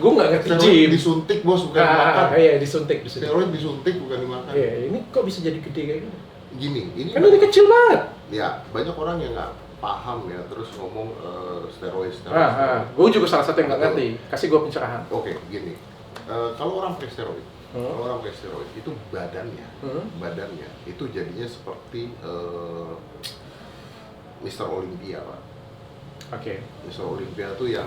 Steroid gym. disuntik bos, bukan dimakan. Iya, disuntik. Steroid disuntik bukan dimakan. Iya, ini kok bisa jadi gede kayak gini? Gini, ini Kan ini kecil banget. ya banyak orang yang nggak paham ya terus ngomong steroid. Gue juga salah satu yang nggak ngerti. Kasih gue pencerahan. Oke, gini. Kalau orang pakai steroid, Hmm. kalau orang pakai steroid itu badannya, Hmm. badannya itu jadinya seperti Mr. Olympia, Pak. Oke. Mr. Olympia tuh yang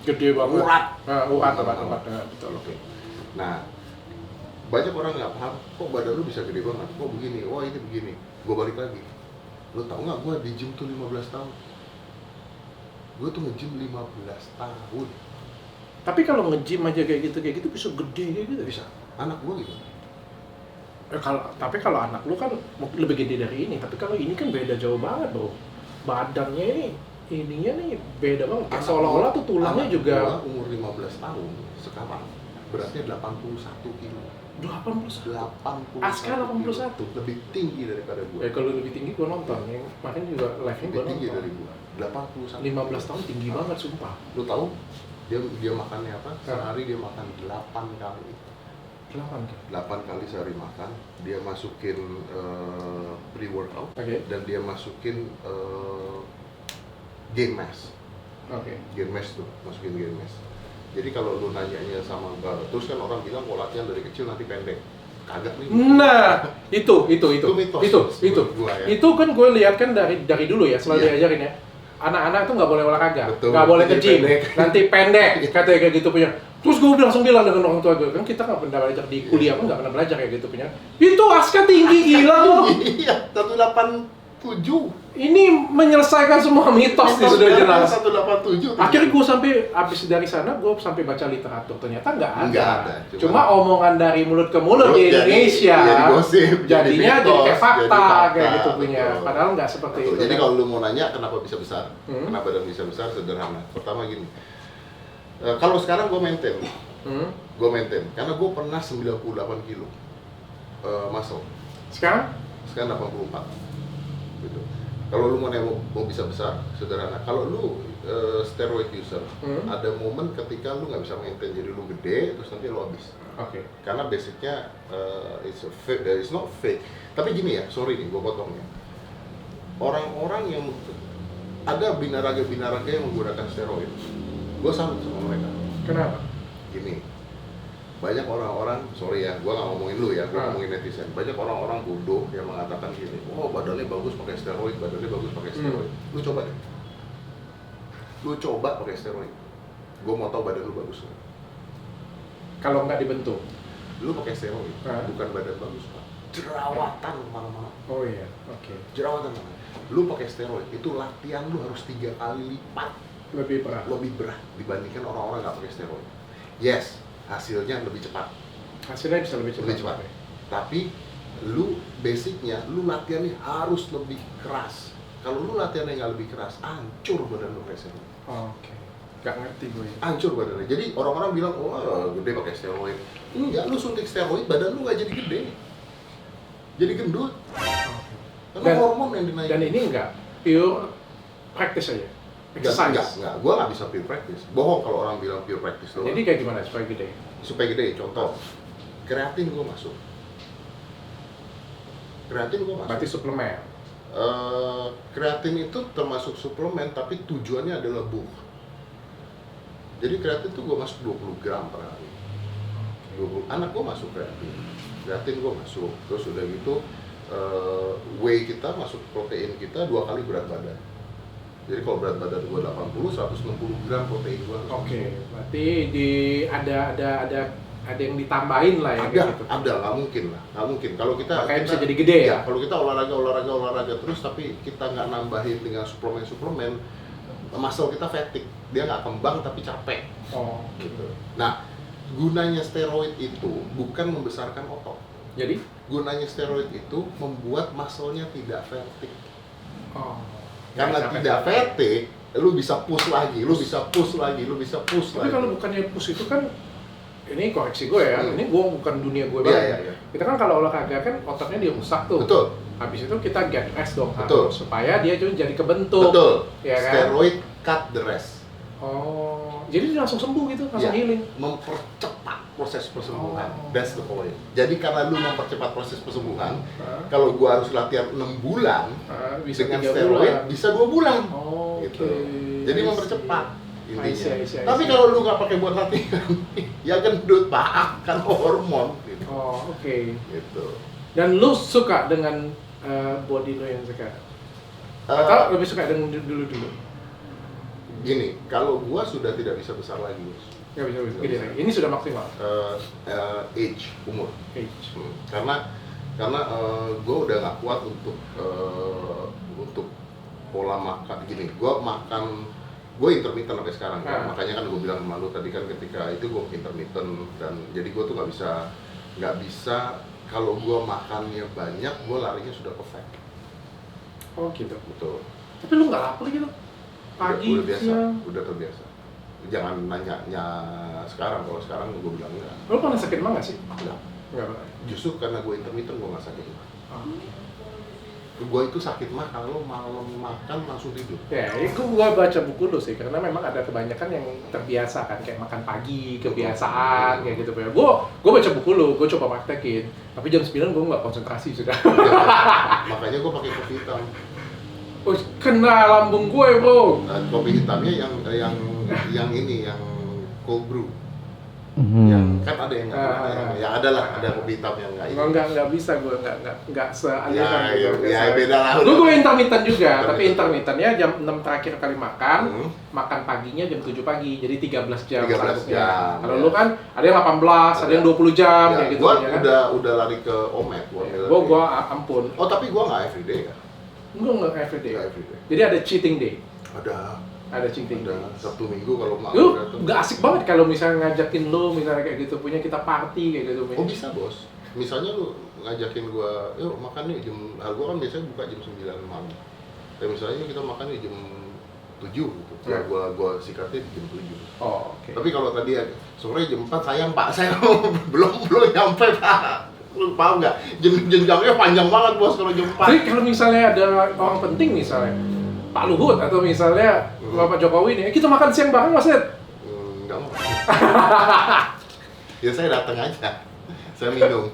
Gede banget. urat. Urat. Betul. Oke. Nah, banyak orang nggak paham, kok badan lu bisa gede banget, kok begini, wah ini begini. Gue balik lagi, lu tau nggak gue di gym tuh 15 tahun. Gue tuh nge-gym 15 tahun. Tapi kalau nge-gym aja kayak gitu bisa gede kayak gitu. Bisa. Anak gue gitu. Tapi kalau anak lu kan lebih gede dari ini. Tapi kalau ini kan beda jauh banget bro. Badannya ini ininya nih beda banget. Anak Seolah-olah gua- tuh tulangnya anak juga gua umur 15 tahun sekarang beratnya 81 kilo. 81. 81 Aska 81. kilo. Lebih tinggi daripada gue. Kalau lebih tinggi gua nonton, yang kemarin juga live-nya Lebih gua tinggi nonton. dari gue. 81. 15 tahun tinggi banget sumpah. Lu tahu dia makannya apa? Hah? Sehari dia makan 8 kali. 8 kan? 8 kali sehari makan. Dia masukin pre-workout Oke. dan dia masukin gain mass. Oke. Gain mass tuh, masukin gain mass. Jadi kalau lu nanyanya sama terus kan orang bilang kalau latihan dari kecil nanti pendek. Kagak nih. Nah, itu mitos. itu Menurut gua ya. itu kan gue lihat kan dari dulu ya, selalu Iya. diajarin ya, anak-anak tuh nggak boleh olahraga, Betul. nggak boleh Jadi nge-gym, pendek. nanti pendek, katanya kayak gitu punya. Terus gue langsung bilang dengan orang tua gue, kan kita nggak pernah belajar di kuliah pun nggak pernah belajar kayak gitu punya. Itu Aska tinggi gila loh. Iya, 187. Ini menyelesaikan semua mitos nih sudah jelas. 187. Akhirnya gue sampai habis dari sana gue sampai baca literatur, ternyata nggak ada. Nggak ada, Cuma omongan dari mulut ke mulut di Jadi- Indonesia. jadi gosip, Jadinya jadi mitos, kayak fakta, jadi fakta, kayak gitu punya. betul. Padahal nggak seperti Betul. itu. Jadi kan? kalau lu mau nanya kenapa bisa besar, Hmm. kenapa badan bisa besar, sederhana. Pertama gini, kalau sekarang gue maintain, karena gue pernah 98 kilo muscle, Sekarang sekarang 84. Gitu. Kalau lu mau bisa besar, sederhana. Kalau lu steroid user, ada momen ketika lu nggak bisa maintain, jadi lu gede, terus nanti lu habis. oke. Karena basicnya it's not fake. Tapi gini ya, sorry nih, gue potong ya. Orang-orang yang ada binaraga yang menggunakan steroid, gue salut sama mereka. Kenapa? Gini, banyak orang-orang, sorry ya, gue nggak ngomongin lu ya, gue Ah. ngomongin netizen. Banyak orang-orang bodoh yang mengatakan gini, oh badannya bagus pakai steroid, badannya bagus pakai steroid. Lu coba deh, lu coba pakai steroid. Gue mau tahu badan lu bagus nggak? Kalau nggak dibentuk. Lu pakai steroid, Ah. bukan badan bagus pak. Jerawatan mana-mana. Oh iya, oke. Jerawatan mana? Lu pakai steroid, itu latihan lu harus 3 kali lipat Lebih berat. lebih berat dibandingkan orang-orang nggak pakai steroid. Yes, hasilnya lebih cepat, Hasilnya bisa lebih cepat. lebih cepat. Tapi lu basicnya, lu latihannya harus lebih keras. Kalau lu latihannya nggak lebih keras, hancur badan lu kayak steroid. Oke. Nggak ngerti gue. Hancur badannya. Jadi orang-orang bilang, oh gede pakai steroid. Enggak, lu suntik steroid, badan lu nggak jadi gede. Jadi gendut. Karena Dan- hormon yang dinaikin. Dan ini enggak pure practice aja. Exercise. Enggak. Gua nggak bisa pure practice. Bohong kalau orang bilang pure practice doang. Jadi kayak gimana supaya gede? Supaya gede, contoh, kreatin gua masuk. Kreatin gua masuk. Berarti suplemen. Kreatin itu termasuk suplemen, tapi tujuannya adalah bulk. Jadi kreatin tuh gua masuk 20 gram per hari. 20, anak gua masuk kreatin gua masuk. Terus udah gitu, whey kita masuk protein kita 2 kali berat badan. Jadi kalau berat badan gua 80, 160 gram protein gua harus Oke, masuk. berarti ada yang ditambahin lah ya Ada, kayak gitu. nggak mungkin lah, nggak mungkin. Kalau kita Makanya bisa jadi gede ya? Kalau kita olahraga terus, tapi kita nggak nambahin dengan suplemen, muscle kita fatigue, dia nggak kembang tapi capek. Oh, Gitu. Nah, gunanya steroid itu bukan membesarkan otot. jadi? Gunanya steroid itu membuat muscle-nya tidak fatigue. Oh. Karena Capek-capek. tidak fatigue, lu bisa push lagi, lu bisa push lagi. Tapi kalau bukannya push itu kan, ini koreksi gue ya, ini gue bukan dunia gue Iya, banget. iya. Kita kan kalau olahraga kan ototnya dirusak tuh. Betul, Habis itu kita get rest dong Betul. harus, supaya dia tuh jadi kebentuk. betul. Ya kan? Steroid cut the rest. Oh, jadi dia langsung sembuh gitu, langsung Iya. healing. Mempercepat proses persembuhan. Oh. That's the point. Jadi karena lu mempercepat proses persembuhan, Nah, kalau gua harus latihan 6 bulan bisa dengan 3 steroid bulan. bisa 2 bulan. Oh, Gitu. oke. Jadi I see. mempercepat intinya. I see. Tapi kalau lu nggak pakai buat latihan, ya gendut pak, kan hormon gitu. Oh, oke. Gitu. Dan lu suka dengan body lu yang sekarang? Atau lebih suka dengan dulu-dulu? Gini, kalau gua sudah tidak bisa besar lagi, Bos. Nggak bisa, gede lagi. Ini sudah maksimal. Age, umur. Age. Karena gue udah nggak kuat untuk pola makan gini. Gue intermittent sampai sekarang kan. Ah. Makanya kan gue bilang sama lu tadi kan ketika itu gue intermittent, dan jadi gue tuh nggak bisa kalau gue makannya banyak, gue larinya sudah ke fat. Oh gitu. Betul. Tapi lu nggak lapar gitu? Pagi, udah biasa, siang. udah terbiasa. Jangan nanya sekarang, kalau sekarang gue bilang enggak. Lo pernah sakit mah nggak sih? Enggak. Nggak pernah. Justru karena gue intermittent gue nggak sakit mah. Ah. Gue itu sakit mah kalau malam makan langsung tidur. Ya, itu gua baca buku lu sih, karena memang ada kebanyakan yang terbiasa kan, kayak makan pagi, kebiasaan, kayak gitu. Gua baca buku lu, gua coba praktekin, tapi jam 9 gua nggak konsentrasi sudah. Makanya gue pakai kopi hitam. Oh, kena lambung gue, bro. Nah, kopi hitamnya yang ini, yang cold brew. Hmm. Yang kan ada yang yang ada lah, ada kopi hitam yang nggak ini. Nggak bisa gue, nggak sealiran Ya, gitu. ya beda lah. Gue intermittent juga, Intermittent. tapi intermittentnya jam 6 terakhir kali makan, Hmm. makan paginya jam 7 pagi, jadi 13 jam. 13 sangkupnya. jam, Kalau ya. lu kan ada yang 18, ada yang 20 jam, Ya, kayak gitu. gua ya kan? udah lari ke Omet. Gua ampun. Oh, tapi gua nggak everyday ya. Enggak everyday. Nggak everyday. Jadi ada cheating day. Ada Cheating day. Sabtu Minggu kalau mau. Lu nggak asik banget kalau misalnya ngajakin lu misalnya kayak gitu, punya kita party kayak gitu. Oh bisa bos. Misalnya lu ngajakin gua, yuk makan nih jam. Gua kan biasanya buka jam 9 malam. Kayak misalnya yuk kita makan nih jam 7 gitu. Ya gua sikatin jam 7. Oh, oke. Tapi kalau tadi sore jam 4 sayang Pak, saya belum nyampe Pak. Lu paham nggak? Jenjangnya panjang banget bos kalau jam 4. Jadi kalau misalnya ada orang penting misalnya Pak Luhut atau misalnya Bapak Jokowi nih, kita makan siang bareng Mas Ned. Nggak mau. Ya saya datang aja. Saya minum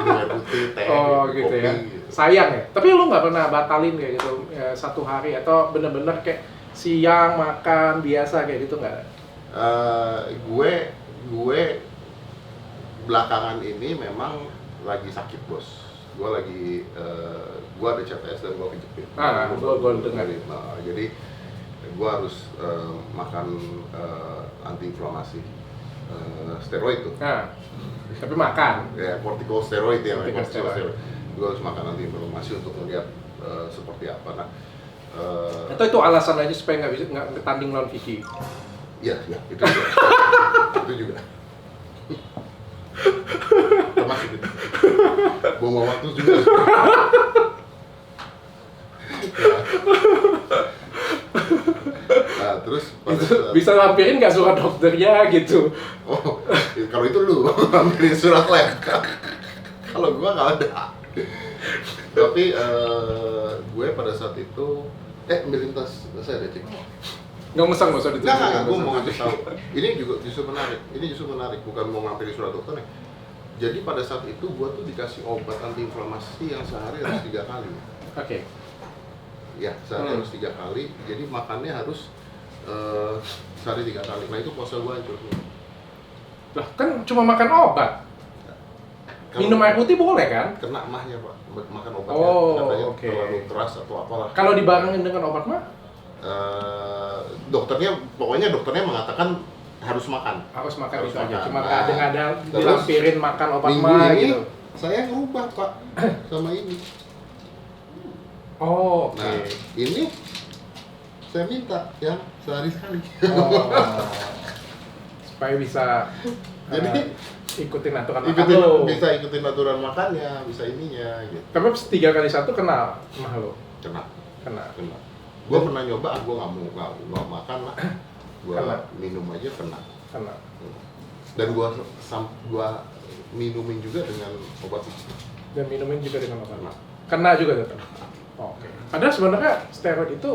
air putih, teh, Oh kopi, gitu ya. Sayang ya. Tapi lu nggak pernah batalin kayak gitu ya, satu hari atau bener-bener kayak siang makan biasa kayak gitu nggak? Gue belakangan ini memang lagi sakit bos. Gue ada CTS dan gue kejepit. Gue dengar. Nah, jadi gue harus makan antiinflamasi, steroid tuh. Nah, tapi makan. Ya corticosteroid ya, Corticosteroid. Gue harus makan antiinflamasi untuk melihat seperti apa. Nah, Atau itu alasan aja supaya nggak tanding lawan Vicky? iya itu juga. Itu juga. Termasuk itu. Buang waktu juga. Nah, terus pada saat- Bisa lampirin nggak surat dokternya gitu? oh, kalau itu lu ambilin surat lab. Kalau gua nggak ada. Tapi gue pada saat itu ambilin tas saya deh cek. Nggak usah ditulis. Nggak, gue mau ngasih tahu. Ini juga justru menarik. Bukan mau ngambil surat dokter nih. Jadi pada saat itu gue tuh dikasih obat antiinflamasi yang sehari harus 3 kali. Oke. Ya, sehari harus 3 kali. Jadi makannya harus sehari 3 kali. Nah itu puasa gue hancur. Lah kan cuma makan obat. Minum air putih boleh kan? Kena mahnya pak, makan obatnya. Oh, Katanya oke. terlalu keras atau apalah. Kalau dibarengin dengan obat mah Pokoknya dokternya mengatakan harus makan. harus makan Harus itu aja. makan. Cuma Nah, nggak ada terus dilampirin makan obat Minggu mah ini gitu. saya ngerubah pak sama ini. Oh, oke. Nah ini saya minta yang sehari sekali. Oh. Supaya bisa Jadi ikutin aturan makan lo. bisa ikutin aturan makannya, bisa ininya gitu. Tapi 3 kali 1 kenal mah lo. Kena. Kena. Gue pernah nyoba, gue nggak makan lah. Gue Kena. minum aja kena. Kena. Dan gue minumin juga dengan obat itu. Dan minumin juga dengan obat. Kena. Kena juga tetap. Oke. Padahal sebenarnya steroid itu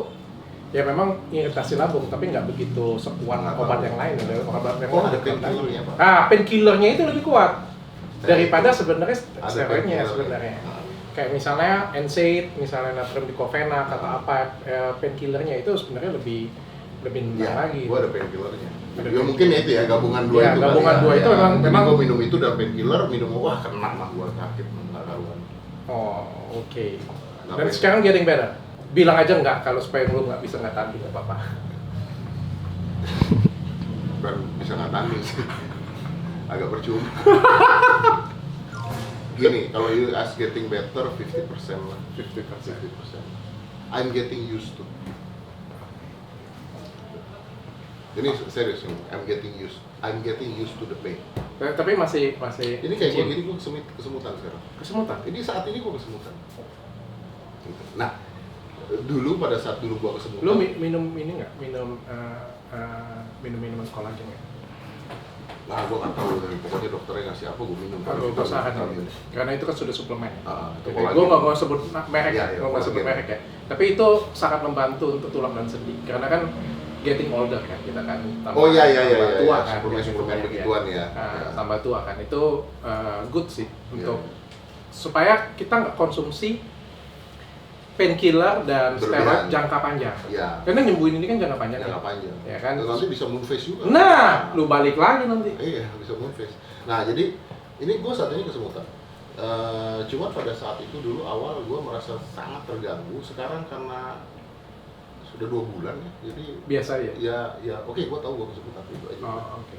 ya memang iritasi lambung, tapi nggak begitu sekuat Nggak obat tahu. yang lain. Obat yang Oh, lain ada kuat lagi. painkillernya, Pak. Painkillernya itu lebih kuat daripada Itu. sebenarnya Ada steroidnya painkillernya. sebenarnya. Kayak misalnya NSAID, misalnya natrium diclofenac atau apa, painkillernya itu sebenarnya lebih rendah Ya, lagi. gue ada painkillernya. Ada Ya mungkin ya itu ya gabungan dua Ya, itu. gabungan kali dua itu memang gue minum itu dan painkiller, minum wah kena mah gue sakit nggak karuan. Oh, oke. Nggak Dan beda. sekarang getting better. Bilang aja nggak kalau supaya lu nggak bisa nggak tanding nggak apa-apa. Bukan bisa nggak tanding sih. Agak percuma. Gini, kalau you ask getting better 50% lah. 50%. I'm getting used to. Ini serius nih, I'm getting used to the pain. Tapi masih Ini kayak gue kecil. gini, gue kesemutan sekarang. Kesemutan. Ini saat ini gue kesemutan. Nah, dulu pada saat dulu gua kesemutan. Lu minum ini nggak? Minum minuman kolagen nggak? Nah, gua nggak tahu tapi pokoknya dokternya ngasih apa gua minum. Gue usahakan karena itu kan sudah suplemen. Itu Jadi kolagen. gue nggak sebut merek, Iya, gue nggak sebut kolagen. merek ya. Tapi itu sangat membantu untuk tulang dan sendi. Karena kan getting older kan kita kan. Oh iya tambah tua kan. suplemen begituan ya. Nah, tambah tua kan itu good sih untuk Iya. supaya kita nggak konsumsi painkiller dan steroid Berlebihan. jangka panjang. Iya. Karena nyembuhin ini kan jangka panjang. Jangka nih. panjang. Ya kan. Dan nanti bisa moon phase juga. Nah, lu balik lagi nanti. Iya, bisa moon phase. Nah, jadi ini gue saat ini kesemutan. Cuma pada saat itu dulu awal gue merasa sangat terganggu. Sekarang karena sudah 2 bulan ya, jadi Biasa ya. ya oke, gue tahu gue kesemutan itu aja. Oh, oke.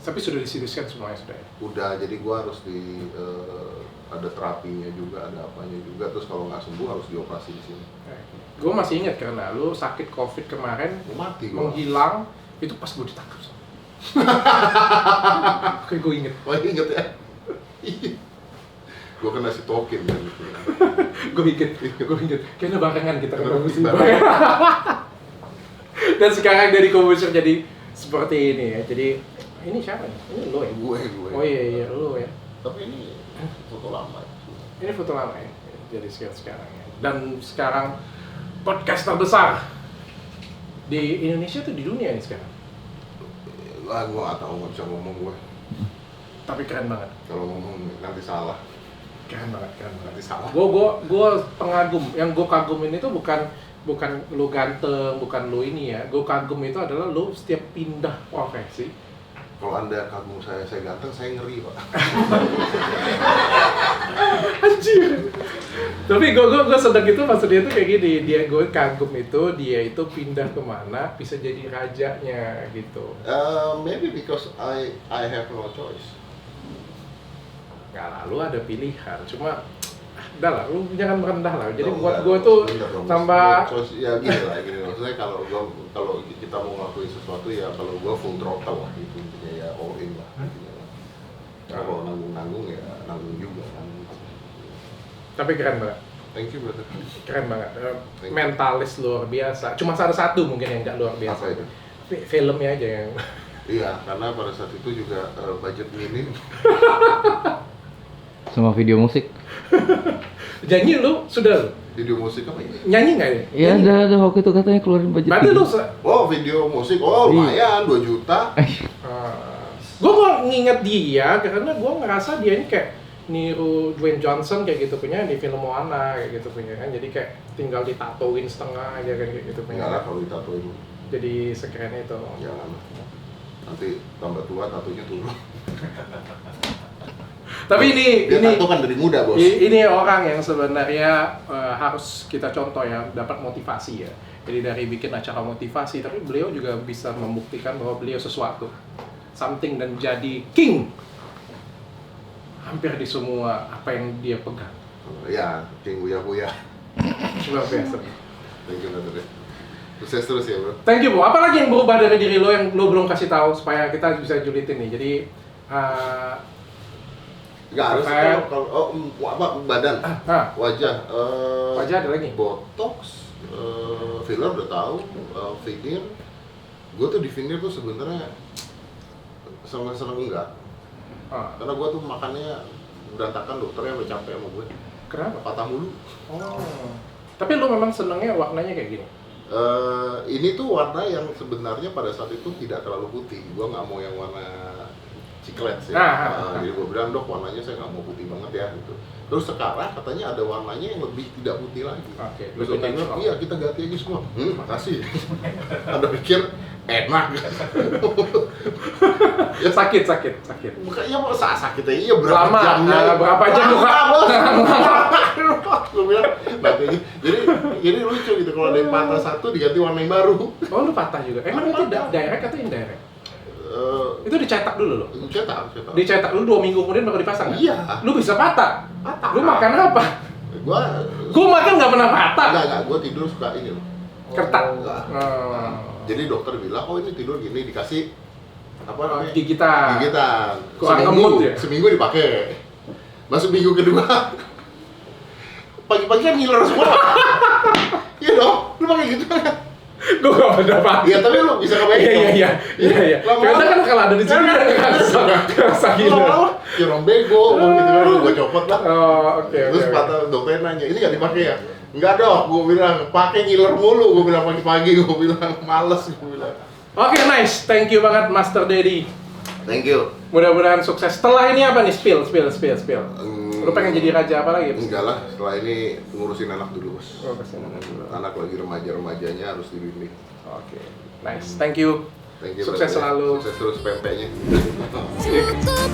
Tapi sudah diseriuskan semuanya sudah ya? Udah, jadi gue harus ada terapinya juga, ada apanya juga. Terus kalau nggak sembuh harus dioperasi di sini. Gue masih ingat karena lu sakit COVID kemarin, Mau mati gue. menghilang, itu pas gue ditangkap. Oke, gue inget. Oh, inget ya? Gue kena si token kan gitu. Gue inget. Kayaknya barengan kita Bener, ketemu sih. barengan. Dan sekarang dari komposer jadi seperti ini ya. Jadi ini siapa nih? Ini lo ya? Gue. Oh iya lo ya. Tapi ini foto lama. Ini foto lama ya. Jadi sekarang ya. Dan sekarang podcast terbesar di Indonesia tuh di dunia nih sekarang. Lah, gue nggak tahu, nggak bisa ngomong gue. Tapi keren banget. Kalau ngomong nanti salah. Keren banget. Nanti salah. Gue pengagum. Yang gue kagumin itu bukan lu ganteng, bukan lu ini ya. Gue kagum itu adalah lu setiap pindah profesi. Kalau Anda kagum saya ganteng, saya ngeri, Pak. Anjir. Tapi gue sedang itu maksudnya itu kayak gini. Gue kagum itu dia itu pindah kemana bisa jadi rajanya gitu. Maybe because I have no choice. Nggak lah, lu ada pilihan. Cuma udah lah, lu jangan merendah lah. Jadi Oh, buat enggak, gue tuh bener dong. tambah Choice, ya gini lah. Maksudnya kalau kita mau ngelakuin sesuatu ya kalau gue full throttle lah gitu. Intinya ya all in lah. Intinya. Kalau nanggung ya nanggung juga kan. tapi keren banget. Thank you, brother. Keren banget. Thank you. Mentalis luar biasa. Cuma ada satu mungkin yang nggak luar biasa. Apa itu? Filmnya aja yang Iya, karena pada saat itu juga budget minim. Sama video musik. nyanyi lu sudah lu? Video musik apa ya? Nyanyi nggak ya? Iya Nyanyi. ada waktu itu katanya keluarin budget. Berarti lu Oh, video musik. Oh, lumayan 2 juta. gue mau nginget dia karena gue ngerasa dia ini kayak niru Dwayne Johnson kayak gitu punya di film Moana kayak gitu punya kan, jadi kayak tinggal ditatoin setengah aja kan kayak gitu punya. Enggak lah kalau ditatoin. Jadi sekeren itu. Jangan. Nanti tambah tua tatonya turun. Tapi ini Tato kan dari muda, Bos. ini orang yang sebenarnya harus kita contoh ya, dapat motivasi ya. Jadi dari bikin acara motivasi, tapi beliau juga bisa membuktikan bahwa beliau sesuatu, something, dan jadi king hampir di semua apa yang dia pegang. Ya, King Buya-Buya. Luar biasa. Thank you, brother. Sukses terus ya, bro. Thank you, Bu. Apa lagi yang berubah dari diri lo yang lo belum kasih tahu supaya kita bisa julitin nih. Jadi Nggak harus kalau badan, wajah, wajah ada lagi. botox, filler udah tahu, veneer. Gue tuh di veneer tuh sebenarnya seneng enggak. Karena gue tuh makannya berantakan, dokternya udah capek sama gue. Kenapa? Patah mulu. Oh. Tapi lo memang senengnya warnanya kayak gini. Ini tuh warna yang sebenarnya pada saat itu tidak terlalu putih. Gue nggak mau yang warna ciklet sih. Jadi gue bilang, dok warnanya saya nggak mau putih banget ya gitu. Terus sekarang katanya ada warnanya yang lebih tidak putih lagi. Oke, Terus lebih dokter bilang, natural. iya kita ganti aja semua. Makasih. Anda pikir enak? Ya sakit. Bukannya mau sakitnya iya berapa Lama, jamnya? berapa jam buka? Gue bilang, nah, jadi lucu gitu kalau ada yang patah satu diganti warna yang baru. Oh, lu patah juga. Emang itu direct atau indirect? Itu dicetak dulu loh. Cetak. Dicetak dulu 2 minggu kemudian baru dipasang. Iya. Lu bisa patah. Patah. Lu makan apa? Gua makan nggak pernah patah. enggak, gua tidur suka ini loh. Ketak. Enggak. Jadi dokter bilang, oh ini tidur gini dikasih apa namanya? Gigitan. Kurang ngemut ya? Seminggu dipakai. Masuk minggu kedua. Pagi-pagi kan ngiler semua. dong, lu pakai gitu kan? Gue gak pada pakai. Iya, tapi lu bisa kebayang. Iya. Karena kan kalau ada di sini kan kerasa gitu. Lama-lama, ya orang bego, gitu kan, gue copot lah. Oh, oke. Terus kata dokternya nanya, ini nggak dipakai ya? Enggak dong, gue bilang, pakai ngiler mulu, gue bilang pagi-pagi, gue bilang, males, gue bilang. Oke, nice. Thank you banget Master Dedi. Thank you. Mudah-mudahan sukses. Setelah ini apa nih? Spill. Lu pengen jadi raja apa lagi? Enggak lah, setelah ini ngurusin anak dulu, Bos. Oh, kasihan anak dulu. Anak lagi remaja-remajanya harus dibimbing. Oke. Nice. Thank you. Thank you. Sukses brother. selalu. Sukses terus pempeknya. Cukup